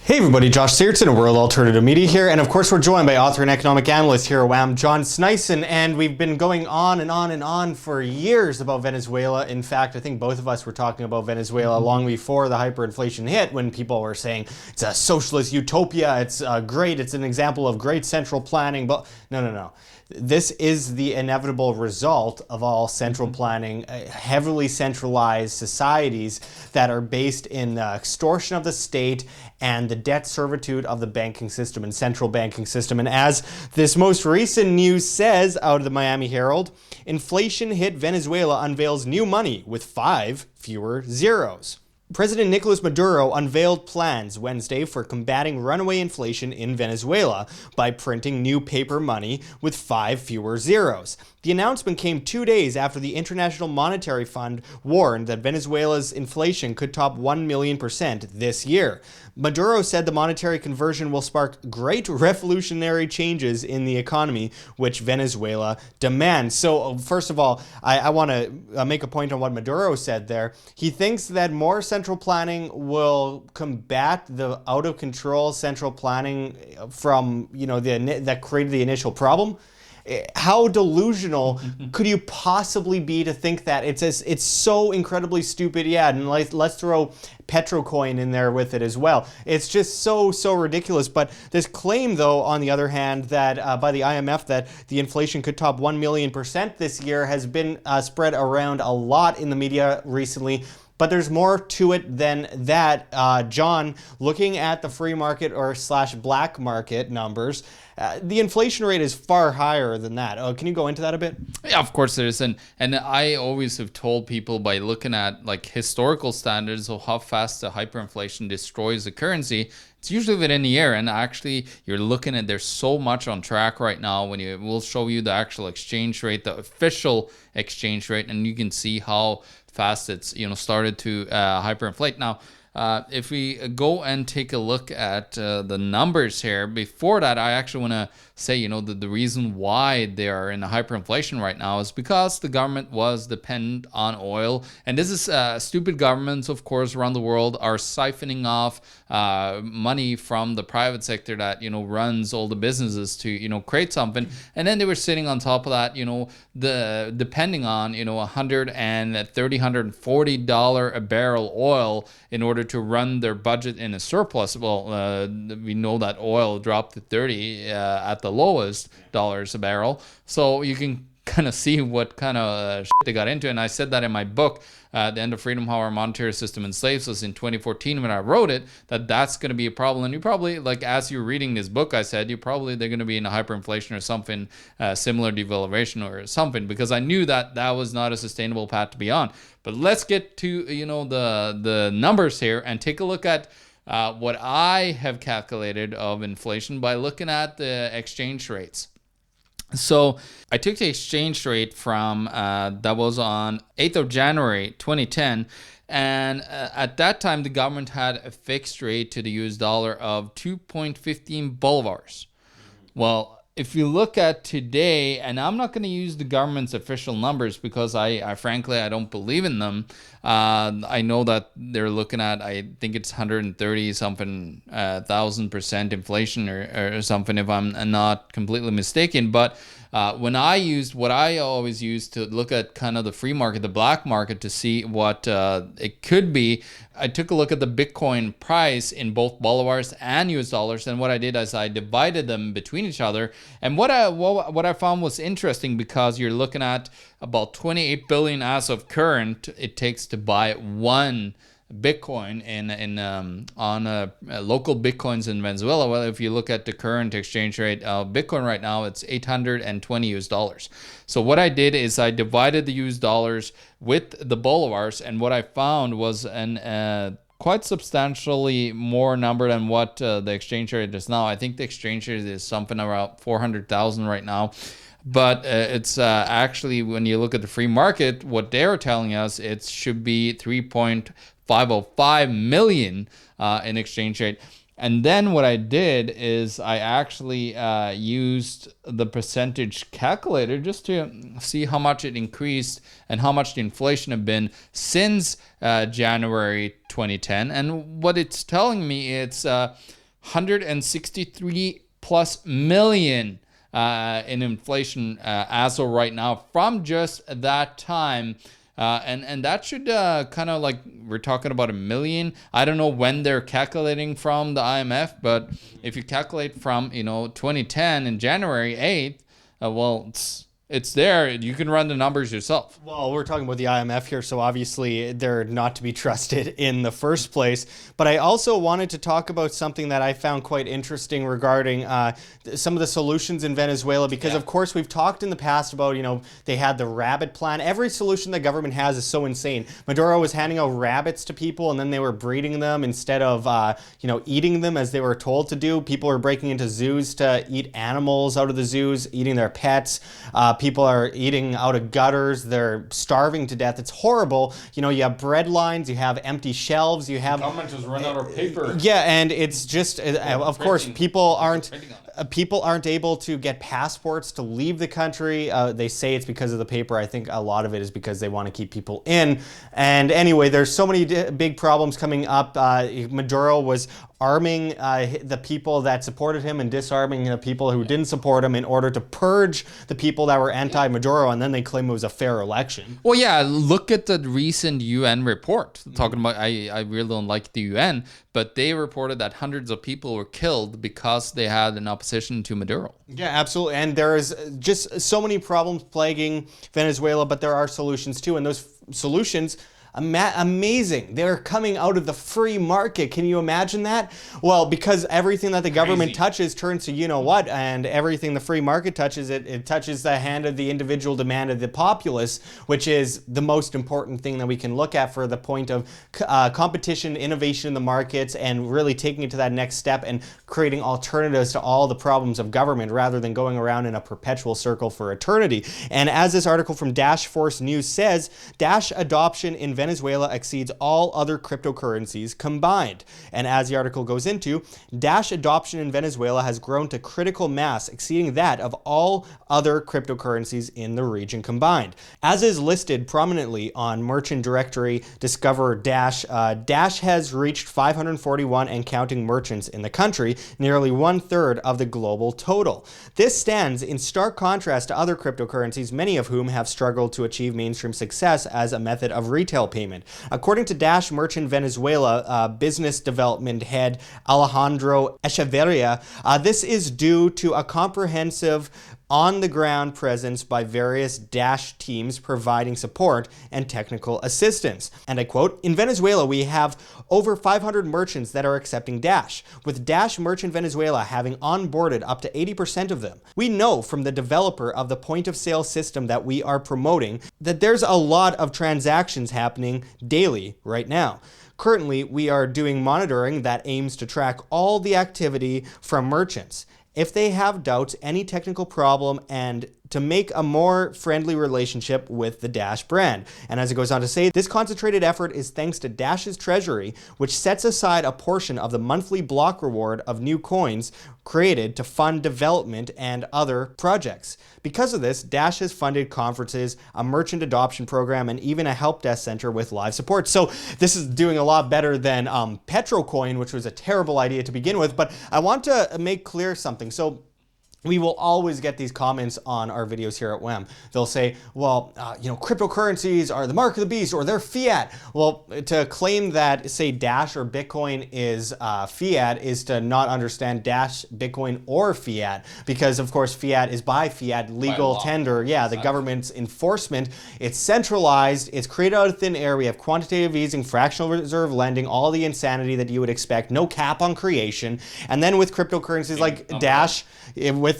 Hey everybody, Josh Sigurdson, World Alternative Media here, and of course we're joined by author and economic analyst here at WAM, John Sneisen, and we've been going on and on and on for years about Venezuela. In fact, I think both of us were talking about Venezuela long before the hyperinflation hit, when people were saying it's a socialist utopia, it's great, it's an example of great central planning, but no. This is the inevitable result of all central planning, heavily centralized societies that are based in the extortion of the state and the debt servitude of the banking system and central banking system. And as this most recent news says out of the Miami Herald, inflation hit Venezuela unveils new money with 5 fewer zeros. President Nicolas Maduro unveiled plans Wednesday for combating runaway inflation in Venezuela by printing new paper money with 5 fewer zeros. The announcement came 2 days after the International Monetary Fund warned that Venezuela's inflation could top 1,000,000% this year. Maduro said the monetary conversion will spark great revolutionary changes in the economy, which Venezuela demands. So, first of all, I want to make a point on what Maduro said there. He thinks that more central planning will combat the out-of-control central planning from, that created the initial problem. How delusional could you possibly be to think that? It's so incredibly stupid. Yeah, and let's throw Petrocoin in there with it as well. It's just so ridiculous. But this claim, though, on the other hand, that by the IMF that the inflation could top 1,000,000% this year has been spread around a lot in the media recently. But there's more to it than that. John, looking at the free market or / black market numbers, the inflation rate is far higher than that. Can you go into that a bit? Yeah, of course there is. And I always have told people, by looking at like historical standards of how fast the hyperinflation destroys the currency, it's usually within a year. And actually, you're looking at, there's so much on track right now when we'll show you the actual exchange rate, the official exchange rate, and you can see how fast it's started to hyperinflate. Now, if we go and take a look at the numbers here, before that, I actually want to say, the reason why they are in a hyperinflation right now is because the government was dependent on oil. And this is stupid governments, of course, around the world are siphoning off money from the private sector that, runs all the businesses to, create something. And then they were sitting on top of that, depending on, $130, $140 a barrel oil in order to run their budget in a surplus. Well, we know that oil dropped to 30 at the lowest dollars a barrel. So you can kind of see what kind of shit they got into. And I said that in my book, The End of Freedom, How Our Monetary System Enslaves Us, in 2014 when I wrote it, that's going to be a problem. And you probably, like, as you're reading this book, I said, they're going to be in a hyperinflation or something, similar devaluation or something, because I knew that was not a sustainable path to be on. But let's get to, the numbers here and take a look at what I have calculated of inflation by looking at the exchange rates. So I took the exchange rate from that was on 8th of January 2010, and at that time the government had a fixed rate to the US dollar of 2.15 bolivars. Well, if you look at today, and I'm not going to use the government's official numbers because I frankly don't believe in them. I know that they're looking at, I think it's 130 something 1,000% inflation or something, if I'm not completely mistaken. But when I used what I always use to look at kind of the free market, the black market, to see what it could be, I took a look at the Bitcoin price in both bolivars and US dollars, and what I did is I divided them between each other. And what I found was interesting, because you're looking at about 28 billion as of current it takes to buy one Bitcoin on local Bitcoins in Venezuela. Well, if you look at the current exchange rate of Bitcoin right now, it's 820 US dollars. So what I did is I divided the US dollars with the bolivars, and what I found was an quite substantially more number than what the exchange rate is now. I think the exchange rate is something around 400,000 right now. But it's actually, when you look at the free market, what they're telling us, it should be 3.505 million in exchange rate. And then what I did is I actually used the percentage calculator just to see how much it increased and how much the inflation had been since January 2010. And what it's telling me, it's 163 plus million in inflation as of right now from just that time. And that should kind of like, we're talking about a million. I don't know when they're calculating from the IMF, but if you calculate from 2010 and January 8th, well, it's there. You can run the numbers yourself. Well, we're talking about the IMF here, so obviously they're not to be trusted in the first place. But I also wanted to talk about something that I found quite interesting regarding some of the solutions in Venezuela, because of course we've talked in the past about, they had the rabbit plan. Every solution the government has is so insane. Maduro was handing out rabbits to people and then they were breeding them instead of, eating them as they were told to do. People were breaking into zoos to eat animals out of the zoos, eating their pets. People are eating out of gutters. They're starving to death. It's horrible. You have bread lines. You have empty shelves. You have... The government has run out of paper. Yeah, and it's just, of course, people aren't able to get passports to leave the country. They say it's because of the paper. I think a lot of it is because they want to keep people in. And anyway, there's so many big problems coming up. Maduro was arming the people that supported him and disarming the people who didn't support him in order to purge the people that were anti-Maduro, and then they claim it was a fair election. Well, yeah, look at the recent UN report talking about, I really don't like the UN, but they reported that hundreds of people were killed because they had an opposition to Maduro. Yeah, absolutely. And there is just so many problems plaguing Venezuela, but there are solutions too, and those solutions, amazing. They're coming out of the free market. Can you imagine that? Well, because everything that the government touches turns to what, and everything the free market touches, it touches the hand of the individual demand of the populace, which is the most important thing that we can look at for the point of competition, innovation in the markets, and really taking it to that next step and creating alternatives to all the problems of government rather than going around in a perpetual circle for eternity. And as this article from Dash Force News says, Dash adoption in Venezuela exceeds all other cryptocurrencies combined. And as the article goes into, Dash adoption in Venezuela has grown to critical mass, exceeding that of all other cryptocurrencies in the region combined. As is listed prominently on merchant directory Discover Dash, Dash has reached 541 and counting merchants in the country, nearly 1/3 of the global total. This stands in stark contrast to other cryptocurrencies, many of whom have struggled to achieve mainstream success as a method of retail payment. According to Dash Merchant Venezuela business development head Alejandro Echeverria, this is due to a comprehensive on-the-ground presence by various Dash teams providing support and technical assistance. And I quote, "In Venezuela, we have over 500 merchants that are accepting Dash, with Dash Merchant Venezuela having onboarded up to 80% of them. We know from the developer of the point-of-sale system that we are promoting that there's a lot of transactions happening daily right now. Currently, we are doing monitoring that aims to track all the activity from merchants. If they have doubts, any technical problem, and to make a more friendly relationship with the Dash brand." And as it goes on to say, this concentrated effort is thanks to Dash's treasury, which sets aside a portion of the monthly block reward of new coins created to fund development and other projects. Because of this, Dash has funded conferences, a merchant adoption program, and even a help desk center with live support. So this is doing a lot better than Petrocoin, which was a terrible idea to begin with. But I want to make clear something. So we will always get these comments on our videos here at WEM. They'll say, well, cryptocurrencies are the mark of the beast, or they're fiat. Well, to claim that, say, Dash or Bitcoin is fiat is to not understand Dash, Bitcoin, or fiat, because, of course, fiat is by fiat, legal tender. Yeah, the government's enforcement. It's centralized. It's created out of thin air. We have quantitative easing, fractional reserve lending, all the insanity that you would expect, no cap on creation. And then with cryptocurrencies like Dash,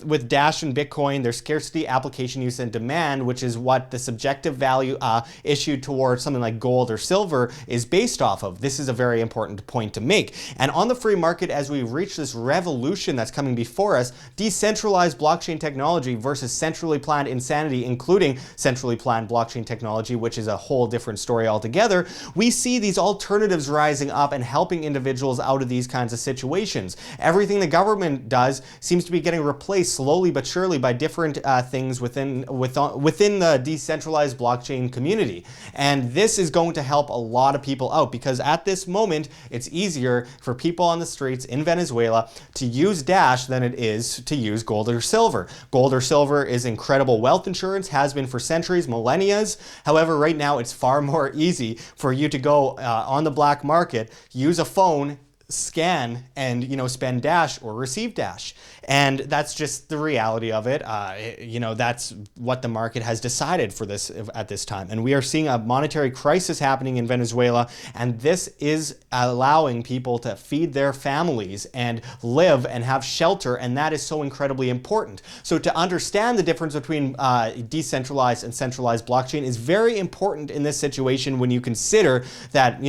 with Dash and Bitcoin, there's scarcity, application use, and demand, which is what the subjective value issued towards something like gold or silver is based off of. This is a very important point to make. And on the free market, as we reach this revolution that's coming before us, decentralized blockchain technology versus centrally planned insanity, including centrally planned blockchain technology, which is a whole different story altogether, we see these alternatives rising up and helping individuals out of these kinds of situations. Everything the government does seems to be getting replaced slowly but surely by different things within the decentralized blockchain community. And this is going to help a lot of people out, because at this moment, it's easier for people on the streets in Venezuela to use Dash than it is to use gold or silver. Gold or silver is incredible wealth insurance, has been for centuries, millennia. However, right now it's far more easy for you to go on the black market, use a phone, scan, and spend Dash or receive Dash. And that's just the reality of it. That's what the market has decided for this at this time. And we are seeing a monetary crisis happening in Venezuela, and this is allowing people to feed their families and live and have shelter, and that is so incredibly important. So to understand the difference between decentralized and centralized blockchain is very important in this situation, when you consider that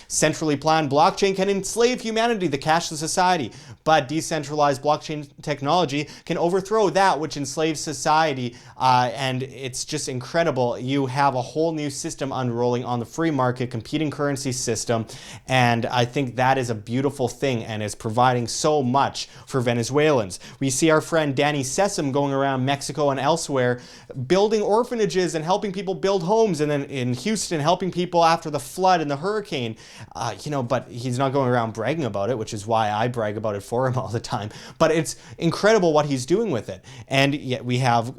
centrally planned blockchain can enslave humanity, the cashless society, but decentralized blockchain technology can overthrow that which enslaves society, and it's just incredible. You have a whole new system unrolling on the free market, competing currency system, and I think that is a beautiful thing and is providing so much for Venezuelans. We see our friend Danny Sessom going around Mexico and elsewhere building orphanages and helping people build homes, and then in Houston helping people after the flood and the hurricane, but he's not going around bragging about it, which is why I brag about it for him all the time. But it's incredible what he's doing with it. And yet we have,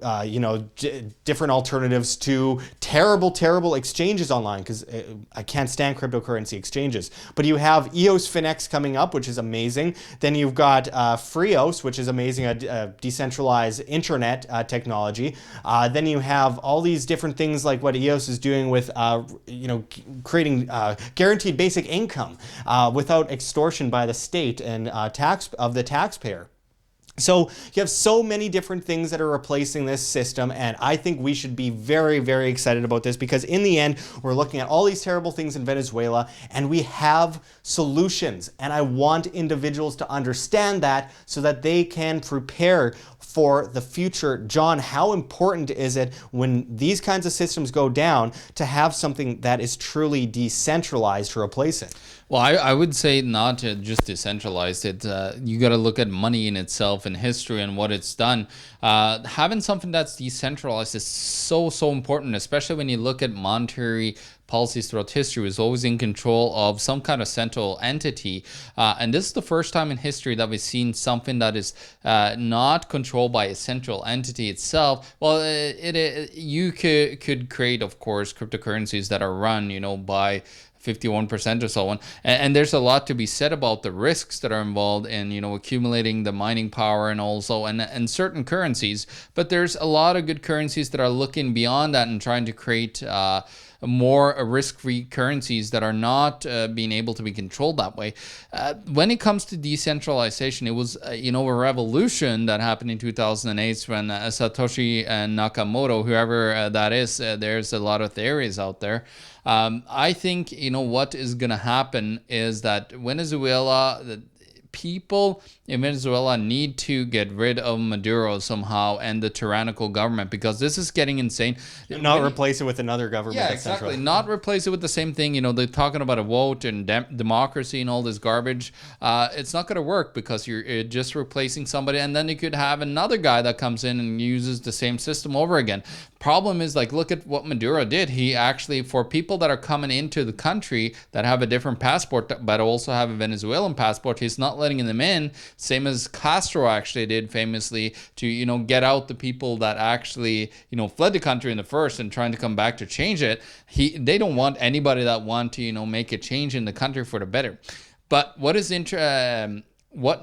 different alternatives to terrible exchanges online, because I can't stand cryptocurrency exchanges. But you have EOS Finex coming up, which is amazing. Then you've got Freos, which is amazing, a decentralized internet technology. Then you have all these different things like what EOS is doing with, creating guaranteed basic income without extortion by the state and the taxpayer. So you have so many different things that are replacing this system, and I think we should be very, very excited about this, because in the end, we're looking at all these terrible things in Venezuela, and we have solutions. And I want individuals to understand that so that they can prepare for the future. John, how important is it when these kinds of systems go down to have something that is truly decentralized to replace it? Well, I would say not just decentralized. You got to look at money in itself and history and what it's done. Having something that's decentralized is so important, especially when you look at monetary policies throughout history. Was always in control of some kind of central entity, and this is the first time in history that we've seen something that is not controlled by a central entity itself. Well, you could create, of course, cryptocurrencies that are run, by 51% or so on. And there's a lot to be said about the risks that are involved in, accumulating the mining power and also and certain currencies. But there's a lot of good currencies that are looking beyond that and trying to create more risk-free currencies that are not being able to be controlled that way. When it comes to decentralization, it was a revolution that happened in 2008 when Satoshi Nakamoto, whoever that is, there's a lot of theories out there. I think what is going to happen is that the people in Venezuela need to get rid of Maduro somehow and the tyrannical government, because this is getting insane. Not replace it with another government. Yeah, exactly. Not replace it with the same thing. They're talking about a vote and democracy and all this garbage. It's not going to work, because you're just replacing somebody, and then you could have another guy that comes in and uses the same system over again. Problem is, look at what Maduro did. He actually, for people that are coming into the country that have a different passport but also have a Venezuelan passport, he's not letting them in. Same as Castro actually did famously to, get out the people that actually, fled the country in the first and trying to come back to change it. They don't want anybody that want to, make a change in the country for the better. But what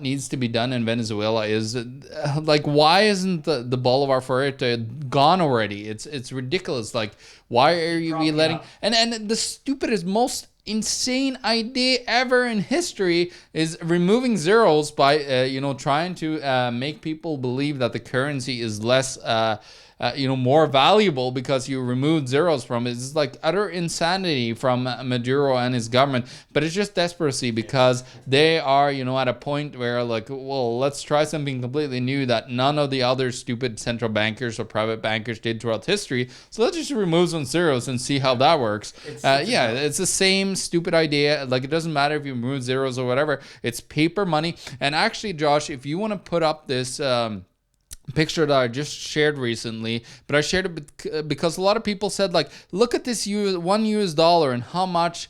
needs to be done in Venezuela is why isn't the Bolivar Fuerte gone already? It's ridiculous. Why are you letting and the stupidest, most insane idea ever in history is removing zeros by trying to make people believe that the currency is less more valuable because you removed zeros from it. It's like utter insanity from Maduro and his government, but it's just desperation because they are, at a point where like, well, let's try something completely new that none of the other stupid central bankers or private bankers did throughout history. So let's just remove some zeros and see how that works. It's the same stupid idea. Like, it doesn't matter if you remove zeros or whatever. It's paper money. And actually, Josh, if you want to put up this picture that I just shared recently, but I shared it because a lot of people said, like, look at this $1 US and how much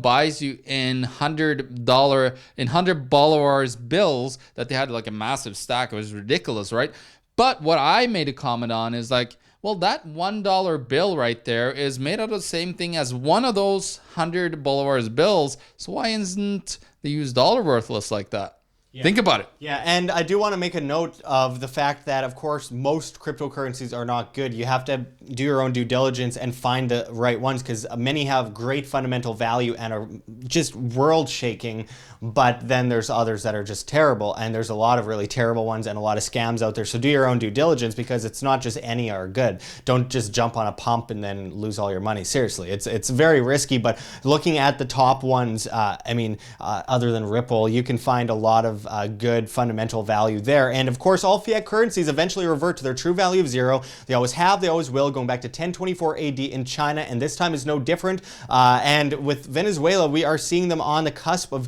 buys you in $100 bolivars bills that they had, like a massive stack. It was ridiculous, right? But what I made a comment on is like, well, that $1 bill right there is made out of the same thing as one of those 100 bolivars bills. So why isn't the US dollar worthless like that? Yeah. Think about it. Yeah, and I do want to make a note of the fact that, of course, most cryptocurrencies are not good. You have to do your own due diligence and find the right ones, because many have great fundamental value and are just world-shaking, but then there's others that are just terrible, and there's a lot of really terrible ones and a lot of scams out there. So do your own due diligence, because it's not just any are good. Don't just jump on a pump and then lose all your money. Seriously, it's very risky, but looking at the top ones, other than Ripple, you can find a lot of good fundamental value there. And of course, all fiat currencies eventually revert to their true value of zero. They always have, they always will, going back to 1024 AD in China, and this time is no different. And with Venezuela, we are seeing them on the cusp of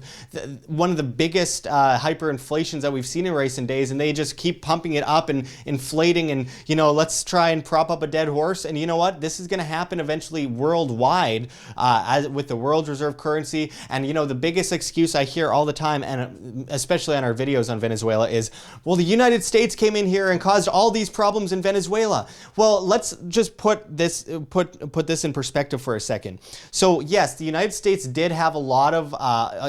one of the biggest hyperinflations that we've seen in recent days, and they just keep pumping it up and inflating, and let's try and prop up a dead horse. And you know what? This is going to happen eventually worldwide, as with the world reserve currency. And the biggest excuse I hear all the time, and especially on our videos on Venezuela, is, well, the United States came in here and caused all these problems in Venezuela. Well, let's just put this in perspective for a second. So yes, the United States did have a lot of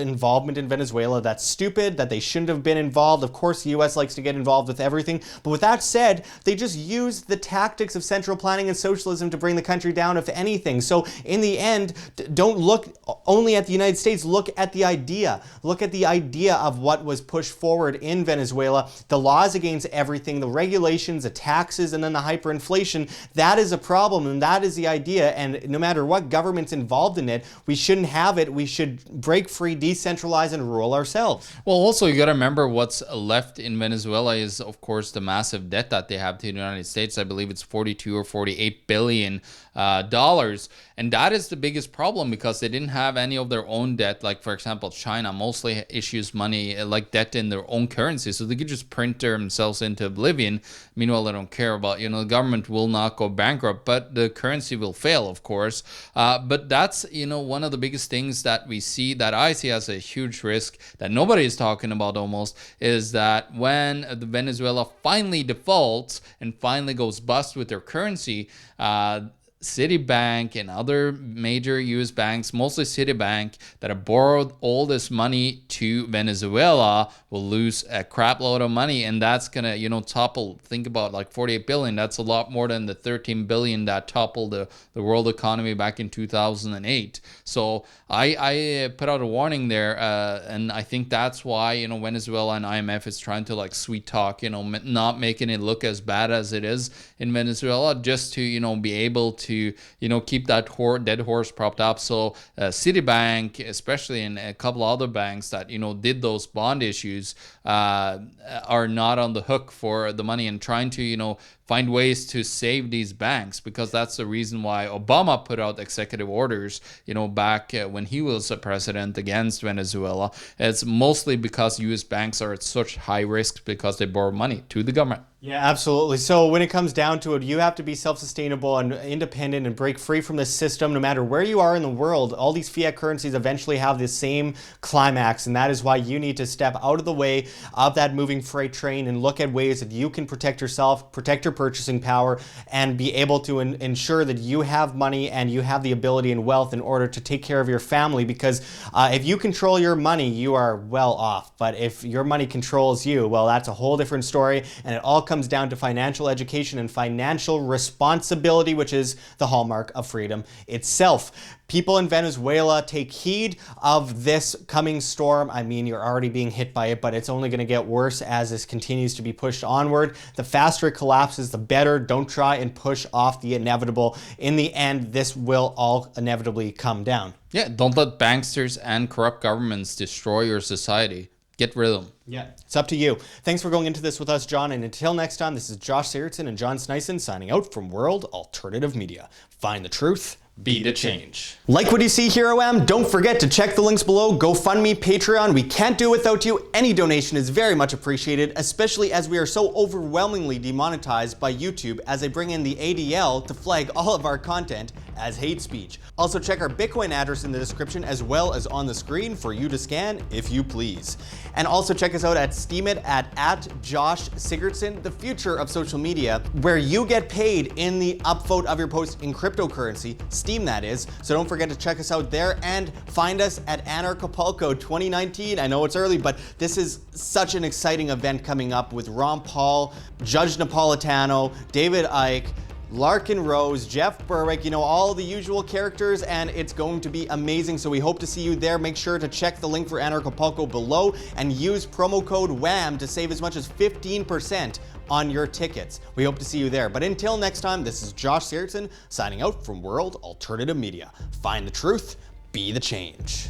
involvement in Venezuela. That's stupid, that they shouldn't have been involved. Of course, the US likes to get involved with everything. But with that said, they just used the tactics of central planning and socialism to bring the country down, if anything. So in the end, don't look only at the United States, look at the idea. Look at the idea of what was pushed forward in Venezuela. The laws against everything, the regulations, the taxes, and then the hyperinflation. That is a problem, and that is the idea. And no matter what government's involved in it, we shouldn't have it. We should break free, decentralize, and rule ourselves. Well, also, you got to remember what's left in Venezuela is, of course, the massive debt that they have to the United States. I believe it's 42 or 48 billion dollars. And that is the biggest problem, because they didn't have any of their own debt. Like, for example, China mostly issues money like debt in their own currency, so they could just print themselves into oblivion. Meanwhile, they don't care about, the government will not go bankrupt, but the currency will fail, of course. But that's, one of the biggest things that we see, that I see as a huge risk that nobody is talking about almost, is that when the Venezuela finally defaults and finally goes bust with their currency, Citibank and other major US banks, mostly Citibank, that have borrowed all this money to Venezuela will lose a crap load of money, and that's gonna topple. Think about, like, 48 billion. That's a lot more than the 13 billion that toppled the world economy back in 2008. So I put out a warning there, and I think that's why Venezuela and IMF is trying to, like, sweet talk, not making it look as bad as it is in Venezuela, just to be able to keep that dead horse propped up. So Citibank, especially, and a couple other banks that did those bond issues, are not on the hook for the money, and trying to find ways to save these banks, because that's the reason why Obama put out executive orders back when he was a president against Venezuela. It's mostly because US banks are at such high risk because they borrow money to the government. Yeah, absolutely. So when it comes down to it, you have to be self-sustainable and independent and break free from this system. No matter where you are in the world, all these fiat currencies eventually have the same climax, and that is why you need to step out of the way of that moving freight train and look at ways that you can protect yourself, protect your purchasing power, and be able to ensure that you have money and you have the ability and wealth in order to take care of your family. Because if you control your money, you are well off. But if your money controls you, well, that's a whole different story, and it all comes down to financial education and financial responsibility, which is the hallmark of freedom itself. People in Venezuela, take heed of this coming storm. I mean, you're already being hit by it, but it's only going to get worse as this continues to be pushed onward. The faster it collapses, the better. Don't try and push off the inevitable. In the end, this will all inevitably come down. Yeah, don't let banksters and corrupt governments destroy your society. Get rid of them. Yeah, it's up to you. Thanks for going into this with us, John. And until next time, this is Josh Sigurdson and John Sneisen signing out from World Alternative Media. Find the truth. Be the change. Like what you see here, OM? Don't forget to check the links below. GoFundMe, Patreon. We can't do it without you. Any donation is very much appreciated, especially as we are so overwhelmingly demonetized by YouTube as they bring in the ADL to flag all of our content as hate speech. Also check our Bitcoin address in the description as well as on the screen for you to scan if you please. And also check us out at Steemit at Josh Sigurdson, the future of social media, where you get paid in the upvote of your post in cryptocurrency, Steem that is. So don't forget to check us out there and find us at Anarchapulco 2019. I know it's early, but this is such an exciting event coming up with Ron Paul, Judge Napolitano, David Icke, Larkin Rose, Jeff Berwick, you know, all the usual characters, and it's going to be amazing. So we hope to see you there. Make sure to check the link for Anarchapulco below and use promo code WHAM to save as much as 15% on your tickets. We hope to see you there. But until next time, this is Josh Sigurdson signing out from World Alternative Media. Find the truth, be the change.